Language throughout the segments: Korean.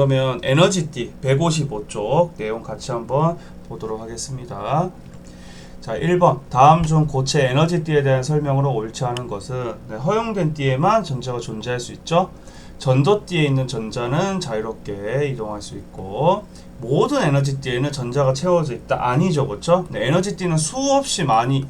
그러면 에너지띠 155쪽 내용 같이 한번 보도록 하겠습니다. 자, 1번 다음 중 고체 에너지띠에 대한 설명으로 옳지 않은 것은 허용된 띠에만 전자가 존재할 수 있죠. 전도띠에 있는 전자는 자유롭게 이동할 수 있고 모든 에너지띠에는 전자가 채워져 있다. 아니죠, 그렇죠? 에너지띠는 수없이 많은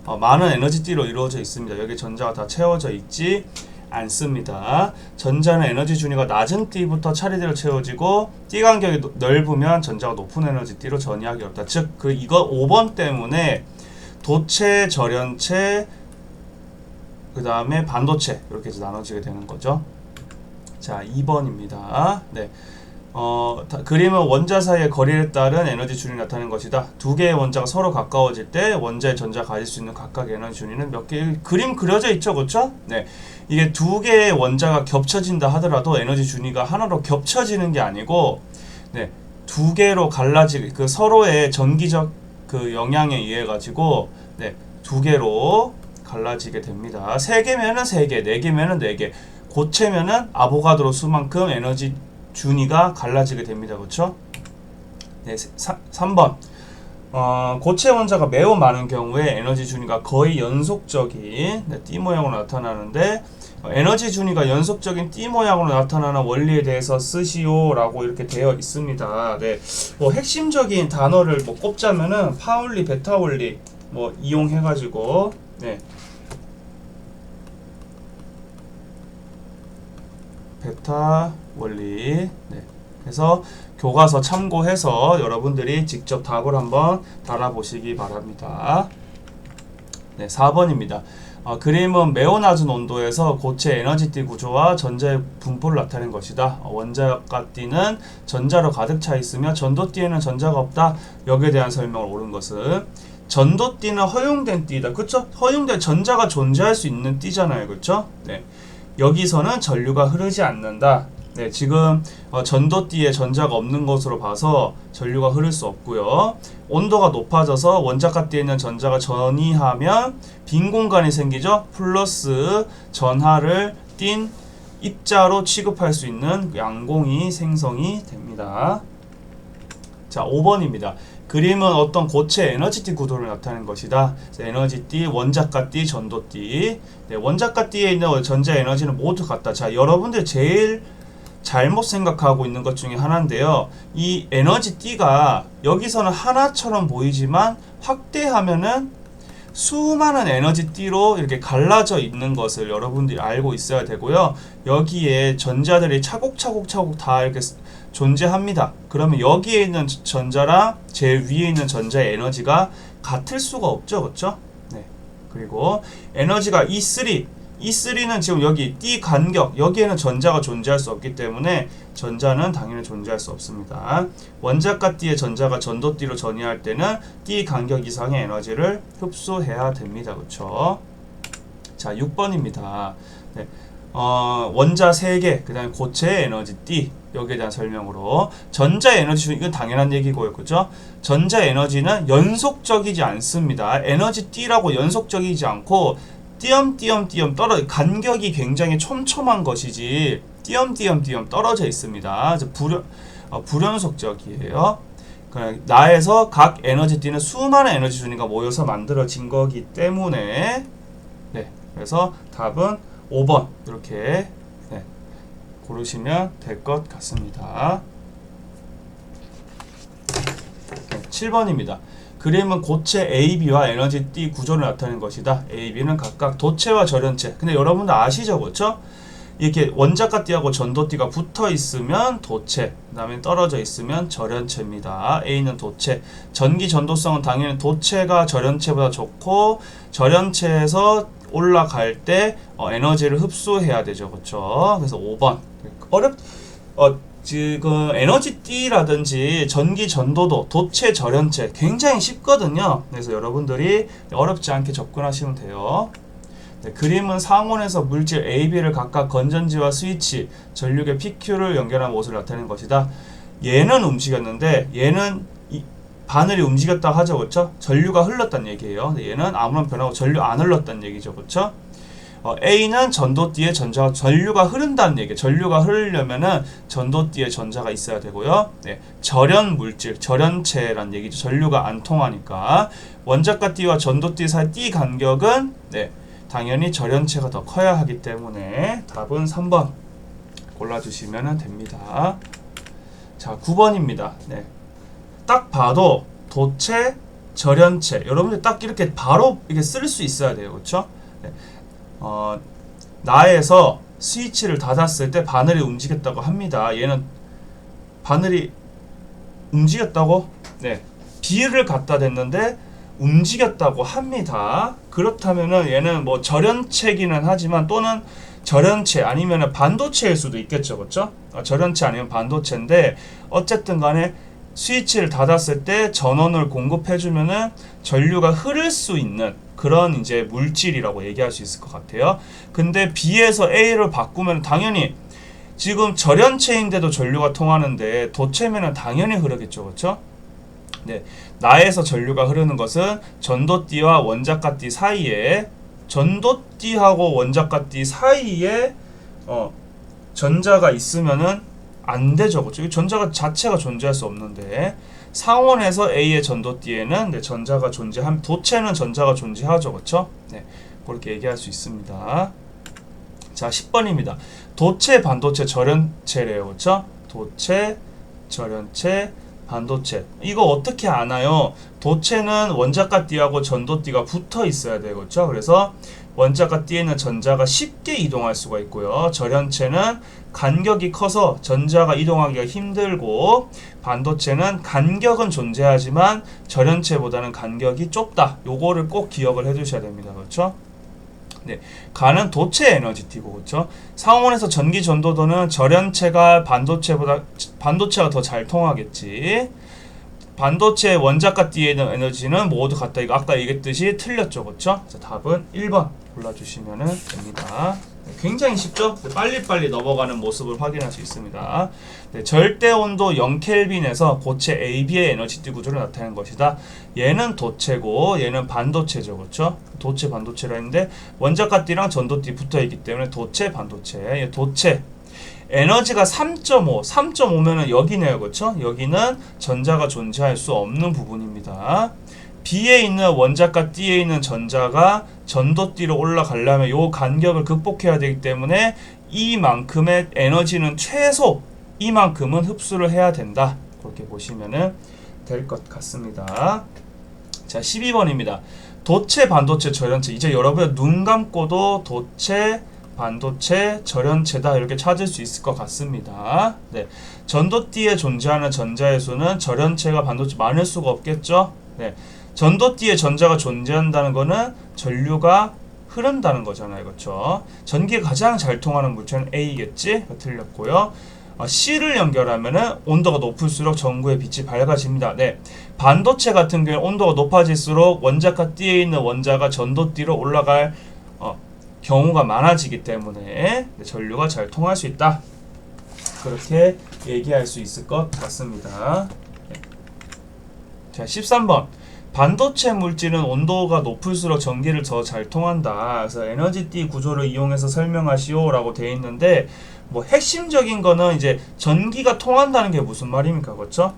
에너지띠로 이루어져 있습니다. 여기 전자가 다 채워져 있지 않습니다. 전자는 에너지 준위가 낮은 띠부터 차례대로 채워지고 띠 간격이 넓으면 전자가 높은 에너지 띠로 전이하기 어렵다. 즉, 이거 5번 때문에 도체, 절연체, 그 다음에 반도체 이렇게 나눠지게 되는 거죠. 자, 2번입니다. 네. 그림은 원자 사이의 거리에 따른 에너지 준위 나타내는 것이다. 두 개의 원자가 서로 가까워질 때 원자의 전자가 가질 수 있는 각각의 에너지 준위는 몇 개? 그림 그려져 있죠, 그렇죠? 네, 이게 두 개의 원자가 겹쳐진다 하더라도 에너지 준위가 하나로 겹쳐지는 게 아니고, 네, 두 개로 갈라지게 그 서로의 전기적 그 영향에 의해 가지고, 네, 두 개로 갈라지게 됩니다. 세 개면은 세 개, 네 개면은 네 개. 고체면은 아보가드로 수만큼 에너지 준위가 갈라지게 됩니다. 그렇죠? 네, 3번. 고체 원자가 매우 많은 경우에 에너지 준위가 거의 연속적인 띠 모양으로 나타나는데 에너지 준위가 연속적인 띠 모양으로 나타나는 원리에 대해서 쓰시오라고 이렇게 되어 있습니다. 네, 뭐 핵심적인 단어를 뭐 꼽자면은 파울리, 베타 원리 뭐 이용해가지고 네. 베타 원리. 네. 그래서 교과서 참고해서 여러분들이 직접 답을 한번 달아보시기 바랍니다. 네, 4번입니다. 그림은 매우 낮은 온도에서 고체 에너지띠 구조와 전자의 분포를 나타낸 것이다. 원자과 띠는 전자로 가득 차 있으며 전도띠에는 전자가 없다. 여기에 대한 설명을 옳은 것은 전도띠는 허용된 띠다. 그쵸? 허용된 전자가 존재할 수 있는 띠잖아요. 그쵸? 네. 여기서는 전류가 흐르지 않는다. 네, 지금 전도띠에 전자가 없는 것으로 봐서 전류가 흐를 수 없고요. 온도가 높아져서 원자과 띠에 있는 전자가 전이하면 빈 공간이 생기죠. 플러스 전하를 띤 입자로 취급할 수 있는 양공이 생성이 됩니다. 자, 5번입니다. 그림은 어떤 고체 에너지띠 구도를 나타내는 것이다. 에너지띠, 원자과띠, 전도띠. 네, 원자과띠에 있는 전자 에너지는 모두 같다. 자, 여러분들 제일 잘못 생각하고 있는 것 중에 하나인데요. 이 에너지띠가 여기서는 하나처럼 보이지만 확대하면은 수많은 에너지띠로 이렇게 갈라져 있는 것을 여러분들이 알고 있어야 되고요. 여기에 전자들이 차곡차곡 다 이렇게 존재합니다. 그러면 여기에 있는 전자랑 제일 위에 있는 전자의 에너지가 같을 수가 없죠, 그렇죠? 네. 그리고 에너지가 E3는 지금 여기 띠 간격, 여기에는 전자가 존재할 수 없기 때문에 전자는 당연히 존재할 수 없습니다. 원자과 띠의 전자가 전도띠로 전이할 때는 띠 간격 이상의 에너지를 흡수해야 됩니다. 그렇죠? 자, 6번입니다. 네. 원자 3개, 그 다음에 고체 에너지 띠, 여기에 대한 설명으로 전자 에너지, 이건 당연한 얘기고요. 그죠? 전자 에너지는 연속적이지 않습니다. 에너지 띠라고 연속적이지 않고 띄엄띄엄 간격이 굉장히 촘촘한 것이지 띄엄띄엄 떨어져 있습니다. 불연속적이에요. 나에서 각 에너지 띠는 수많은 에너지 준위가 모여서 만들어진 거기 때문에 네, 그래서 답은 5번 이렇게 네, 고르시면 될 것 같습니다. 네, 7번입니다. 그림은 고체 AB와 에너지띠 구조를 나타내는 것이다. AB는 각각 도체와 절연체. 근데 여러분들 아시죠? 그렇죠? 이렇게 원자과 띠하고 전도띠가 붙어 있으면 도체, 그 다음에 떨어져 있으면 절연체입니다. A는 도체. 전기 전도성은 당연히 도체가 절연체보다 좋고 절연체에서 올라갈 때 에너지를 흡수해야 되죠. 그렇죠? 그래서 5번. 지금 에너지띠라든지 전기 전도도, 도체, 절연체 굉장히 쉽거든요. 그래서 여러분들이 어렵지 않게 접근하시면 돼요. 네, 그림은 상온에서 물질 A, B를 각각 건전지와 스위치, 전류계 PQ를 연결한 모습을 나타내는 것이다. 얘는 움직였는데 얘는 바늘이 움직였다고 하죠. 그렇죠? 전류가 흘렀다는 얘기예요. 얘는 아무런 변화고 전류 안 흘렀다는 얘기죠. 그렇죠? A는 전도띠에 전류가 흐른다는 얘기예요. 전류가 흐르려면은 전도띠에 전자가 있어야 되고요. 네, 절연 물질, 절연체란 얘기죠. 전류가 안 통하니까. 원자가 띠와 전도띠 사이 띠 간격은 네, 당연히 절연체가 더 커야 하기 때문에 답은 3번 골라주시면 됩니다. 자, 9번입니다. 네. 딱 봐도 도체, 절연체. 여러분들 딱 이렇게 바로 이렇게 쓸 수 있어야 돼요. 그렇죠? 네. 나에서 스위치를 닫았을 때 바늘이 움직였다고 합니다. 얘는 바늘이 움직였다고? 네. B를 갖다 댔는데 움직였다고 합니다. 그렇다면은 얘는 뭐 절연체기는 하지만 또는 절연체 아니면 반도체일 수도 있겠죠. 그렇죠? 절연체 아니면 반도체인데 어쨌든 간에 스위치를 닫았을 때 전원을 공급해주면은 전류가 흐를 수 있는 그런 이제 물질이라고 얘기할 수 있을 것 같아요. 근데 B에서 A를 바꾸면 당연히 지금 절연체인데도 전류가 통하는데 도체면은 당연히 흐르겠죠. 그렇죠? 네. 나에서 전류가 흐르는 것은 전도띠와 원자가띠 사이에 전도띠하고 원자가띠 사이에 전자가 있으면은 안 되죠. 그렇죠? 전자가 자체가 존재할 수 없는데 상온에서 A의 전도띠에는 네, 전자가 존재함. 도체는 전자가 존재하죠. 그렇죠? 네. 그렇게 얘기할 수 있습니다. 자, 10번입니다. 도체, 반도체, 절연체래요. 그렇죠? 도체, 절연체, 반도체. 이거 어떻게 아나요? 도체는 원자가 띠하고 전도띠가 붙어 있어야 돼요. 그렇죠? 그래서 원자가 띠에는 전자가 쉽게 이동할 수가 있고요. 절연체는 간격이 커서 전자가 이동하기가 힘들고 반도체는 간격은 존재하지만 절연체보다는 간격이 좁다. 요거를 꼭 기억을 해 두셔야 됩니다. 그렇죠? 네, 가는 도체 에너지띠고 그렇죠? 상온에서 전기 전도도는 절연체가 반도체가 더 잘 통하겠지. 반도체 원자가 띠에는 에너지는 모두 같다. 이거 아까 얘기했듯이 틀렸죠. 그렇죠? 자, 답은 1번 골라주시면 됩니다. 네, 굉장히 쉽죠? 네, 빨리빨리 넘어가는 모습을 확인할 수 있습니다. 네, 절대 온도 0켈빈에서 고체 AB의 에너지띠 구조를 나타내는 것이다. 얘는 도체고 얘는 반도체죠. 그렇죠? 도체 반도체라 했는데 원자가띠랑 전도띠 붙어있기 때문에 도체 반도체. 도체 에너지가 3.5, 3.5면은 여기네요. 그렇죠? 여기는 전자가 존재할 수 없는 부분입니다. B에 있는 원자가 D에 있는 전자가 전도띠로 올라가려면 이 간격을 극복해야 되기 때문에 이만큼의 에너지는 최소 이만큼은 흡수를 해야 된다. 그렇게 보시면 될 것 같습니다. 자, 12번입니다. 도체, 반도체, 절연체. 이제 여러분 눈 감고도 도체, 반도체, 절연체다 이렇게 찾을 수 있을 것 같습니다. 네, 전도띠에 존재하는 전자의 수는 절연체가 반도체 많을 수가 없겠죠. 네, 전도띠에 전자가 존재한다는 거는 전류가 흐른다는 거잖아요. 그렇죠? 전기가 가장 잘 통하는 물체는 A겠지? 틀렸고요. C를 연결하면은 온도가 높을수록 전구의 빛이 밝아집니다. 네, 반도체 같은 경우에 온도가 높아질수록 원자가 D에 있는 원자가 전도띠로 올라갈 경우가 많아지기 때문에 전류가 잘 통할 수 있다. 그렇게 얘기할 수 있을 것 같습니다. 네. 자, 13번. 반도체 물질은 온도가 높을수록 전기를 더 잘 통한다. 그래서 에너지띠 구조를 이용해서 설명하시오 라고 되어 있는데 뭐 핵심적인 거는 이제 전기가 통한다는 게 무슨 말입니까? 그렇죠?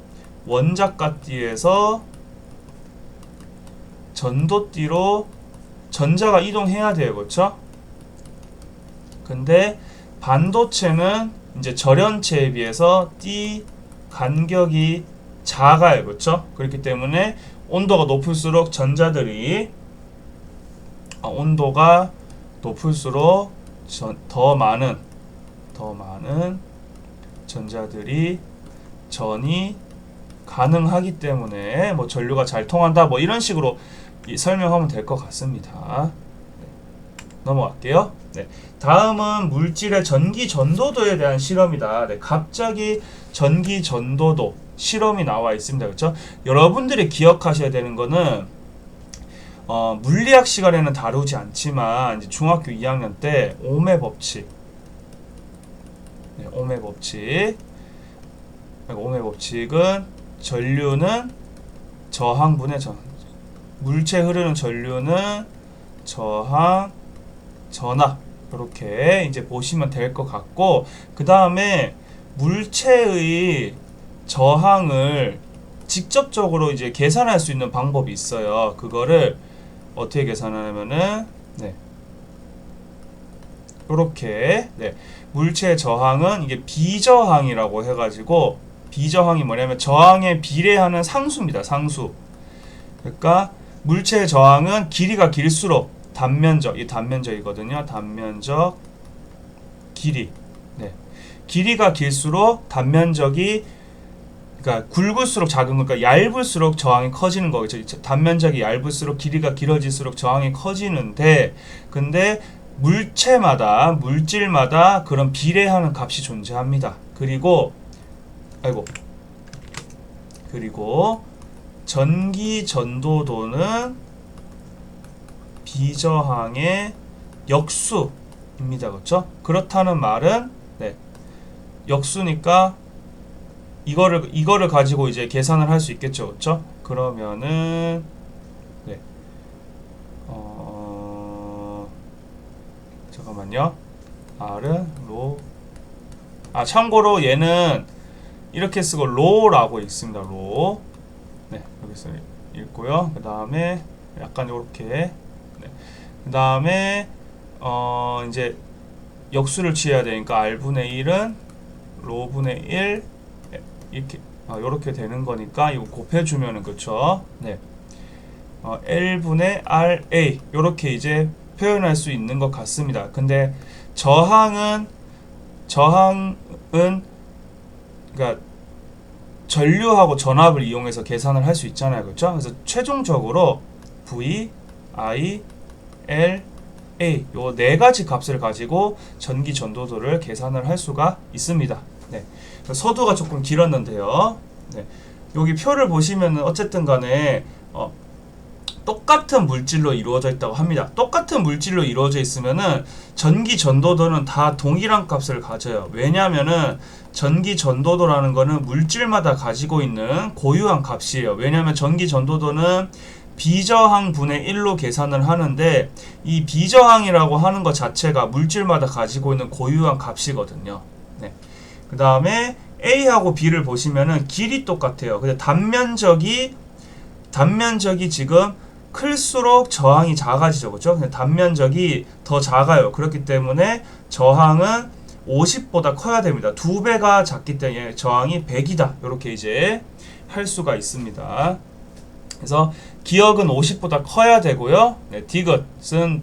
원자가띠에서 전도띠로 전자가 이동해야 돼요. 그렇죠? 근데 반도체는 이제 절연체에 비해서 띠 간격이 작아요. 그렇죠? 그렇기 때문에 온도가 높을수록 전자들이 온도가 높을수록 더 많은 전자들이 전이 가능하기 때문에 뭐 전류가 잘 통한다 뭐 이런 식으로 설명하면 될 것 같습니다. 네. 넘어갈게요. 네. 다음은 물질의 전기 전도도에 대한 실험이다. 네. 갑자기 전기 전도도 실험이 나와 있습니다. 그렇죠? 여러분들이 기억하셔야 되는 거는 물리학 시간에는 다루지 않지만 이제 중학교 2학년 때 옴의 법칙, 네, 옴의 법칙. 옴의 법칙은 전류는 저항분의 전. 물체 흐르는 전류는 저항 전압 이렇게 이제 보시면 될 것 같고, 그 다음에 물체의 저항을 직접적으로 이제 계산할 수 있는 방법이 있어요. 그거를 어떻게 계산하냐면은 이렇게 물체 저항은 이게 비저항이라고 해가지고, 비저항이 뭐냐면 저항에 비례하는 상수입니다. 상수. 그러니까 물체의 저항은 길이가 길수록 단면적, 이 단면적이거든요. 단면적 길이. 길이가 길수록 단면적이, 그러니까 굵을수록 작은 거니까 얇을수록 저항이 커지는 거겠죠. 단면적이 얇을수록 길이가 길어질수록 저항이 커지는데, 근데 물체마다, 물질마다 그런 비례하는 값이 존재합니다. 그리고 전기 전도도는 비저항의 역수입니다. 그렇죠? 그렇다는 말은 역수니까 이거를 가지고 이제 계산을 할 수 있겠죠. 그렇죠? 그러면은 잠깐만요. R은 로. 참고로 얘는 이렇게 쓰고 로라고 읽습니다. 로. 여기서 읽고요. 그 다음에 약간 요렇게. 그 다음에 이제 역수를 취해야 되니까 R분의 1은 로분의 1 이렇게 요렇게 되는 거니까 이거 곱해주면은, 그쵸? L분의 RA 요렇게 이제 표현할 수 있는 것 같습니다. 근데 저항은 그러니까 전류하고 전압을 이용해서 계산을 할 수 있잖아요. 그렇죠? 그래서 최종적으로 V, I, L, A 요 네 가지 값을 가지고 전기 전도도를 계산을 할 수가 있습니다. 서두가 조금 길었는데요. 여기 표를 보시면은 어쨌든 간에 똑같은 물질로 이루어져 있다고 합니다. 똑같은 물질로 이루어져 있으면은 전기 전도도는 다 동일한 값을 가져요. 왜냐하면은 전기 전도도라는 거는 물질마다 가지고 있는 고유한 값이에요. 왜냐하면 전기 전도도는 비저항 분의 1로 계산을 하는데, 이 비저항이라고 하는 것 자체가 물질마다 가지고 있는 고유한 값이거든요. 그 다음에 A하고 B를 보시면은 길이 똑같아요. 근데 단면적이 지금 클수록 저항이 작아지죠. 그렇죠? 근데 단면적이 더 작아요. 그렇기 때문에 저항은 50보다 커야 됩니다. 2배가 작기 때문에 저항이 100이다. 이렇게 이제 할 수가 있습니다. 그래서 기역은 50보다 커야 되고요. 디귿은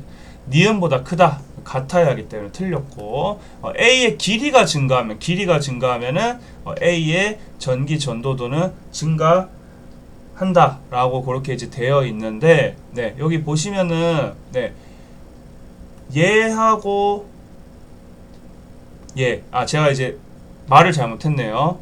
니은보다 크다. 같아야 하기 때문에 틀렸고, A의 길이가 증가하면은 A의 전기 전도도는 증가한다 라고 그렇게 이제 되어 있는데, 여기 보시면은 얘하고 제가 이제 말을 잘못했네요.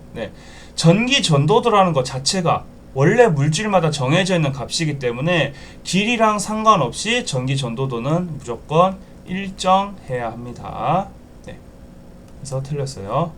전기 전도도라는 것 자체가 원래 물질마다 정해져 있는 값이기 때문에 길이랑 상관없이 전기 전도도는 무조건 일정해야 합니다. 그래서 틀렸어요.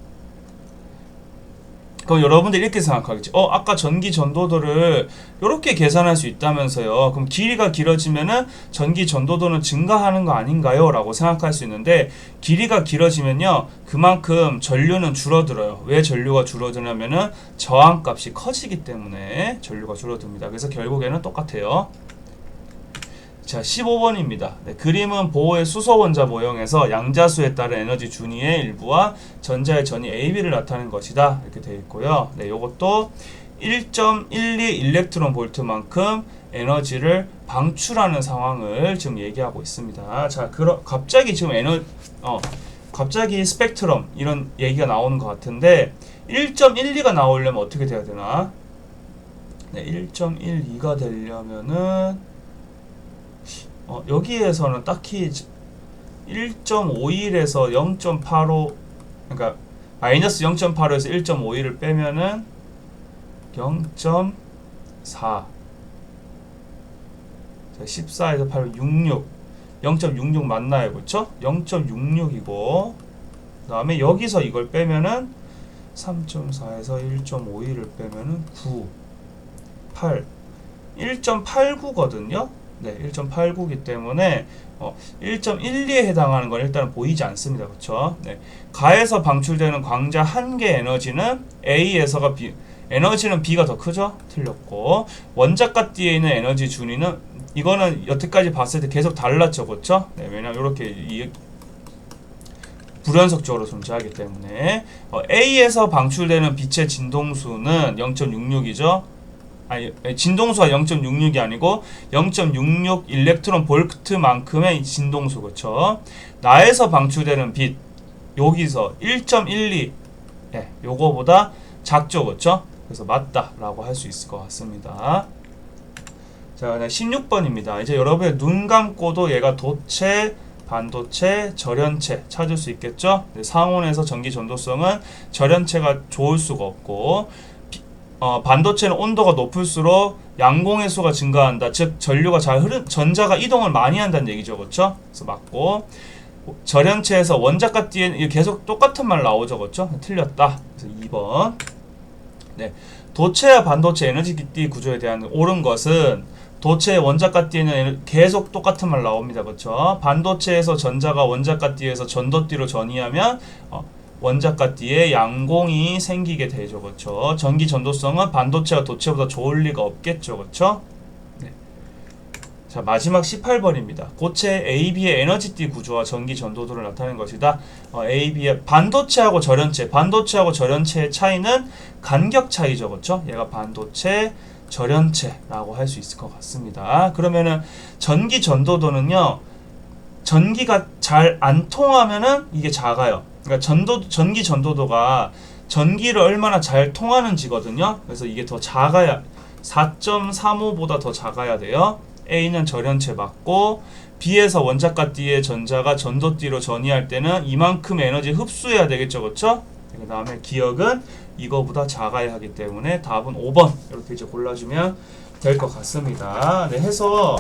그럼 여러분들이 이렇게 생각하겠지. 아까 전기 전도도를 이렇게 계산할 수 있다면서요. 그럼 길이가 길어지면은 전기 전도도는 증가하는 거 아닌가요? 라고 생각할 수 있는데, 길이가 길어지면요, 그만큼 전류는 줄어들어요. 왜 전류가 줄어드냐면은 저항값이 커지기 때문에 전류가 줄어듭니다. 그래서 결국에는 똑같아요. 자, 15번입니다. 그림은 보호의 수소 원자 모형에서 양자수에 따른 에너지 준위의 일부와 전자의 전위 AB를 나타낸 것이다. 이렇게 되어 있고요. 요것도 1.12 일렉트론 볼트만큼 에너지를 방출하는 상황을 지금 얘기하고 있습니다. 자, 갑자기 지금 갑자기 스펙트럼 이런 얘기가 나오는 것 같은데, 1.12가 나오려면 어떻게 돼야 되나? 1.12가 되려면은 여기에서는 딱히 1.51에서 0.85, 그러니까 마이너스 0.85에서 1.51을 빼면은 0.4, 14에서 8, 66, 0.66 맞나요? 그렇죠? 0.66이고, 그 다음에 여기서 이걸 빼면은 3.4에서 1.51을 빼면은 9, 8, 1.89거든요. 네, 1.89이기 때문에 1.12에 해당하는 건 일단은 보이지 않습니다. 그렇죠? 네. 가에서 방출되는 광자 한 개 에너지는 A에서가 B, 에너지는 B가 더 크죠? 틀렸고, 원자가 D에 있는 에너지 준위는 이거는 여태까지 봤을 때 계속 달랐죠. 그렇죠? 네, 왜냐면 이렇게 불연속적으로 존재하기 때문에 A에서 방출되는 빛의 진동수는 0.66이죠. 아니, 진동수가 0.66이 아니고 0.66 일렉트론 볼트만큼의 진동수. 그렇죠? 나에서 방출되는 빛 여기서 1.12 요거보다 작죠. 그렇죠? 그래서 맞다라고 할 수 있을 것 같습니다. 자, 16번입니다. 이제 여러분의 눈 감고도 얘가 도체, 반도체, 절연체 찾을 수 있겠죠? 상온에서 전기 전도성은 절연체가 좋을 수가 없고, 반도체는 온도가 높을수록 양공의 수가 증가한다. 즉 전류가 잘 전자가 이동을 많이 한다는 얘기죠. 그렇죠? 그래서 맞고, 절연체에서 원자가 D에는 계속 똑같은 말 나오죠. 그렇죠? 틀렸다. 그래서 2번. 네. 도체와 반도체 에너지 띠 구조에 대한 옳은 것은 도체의 원자가 D에는 계속 똑같은 말 나옵니다. 그렇죠? 반도체에서 전자가 원자가 D에서 전도띠로 전이하면 원자가 D에 양공이 생기게 되죠. 그렇죠? 전기 전도성은 반도체와 도체보다 좋을 리가 없겠죠. 그렇죠? 네. 자, 마지막 18번입니다. 고체 AB의 에너지띠 구조와 전기 전도도를 나타내는 것이다. AB의 반도체하고 절연체의 차이는 간격 차이죠. 그렇죠? 얘가 반도체, 절연체라고 할 수 있을 것 같습니다. 그러면은 전기 전도도는요, 전기가 잘 안 통하면은 이게 작아요. 그러니까 전기 전도도가 전기를 얼마나 잘 통하는지거든요. 그래서 이게 더 작아야 4.35보다 더 작아야 돼요. A는 절연체 맞고, B에서 원자가 D의 전자가 전도띠로 전이할 때는 이만큼 에너지 흡수해야 되겠죠. 그렇죠? 그 다음에 기억은 이거보다 작아야 하기 때문에 답은 5번 이렇게 이제 골라주면 될 것 같습니다. 네, 해서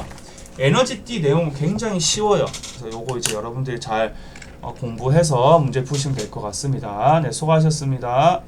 에너지띠 내용은 굉장히 쉬워요. 그래서 요거 이제 여러분들이 잘 공부해서 문제 푸시면 될 것 같습니다. 네, 수고하셨습니다.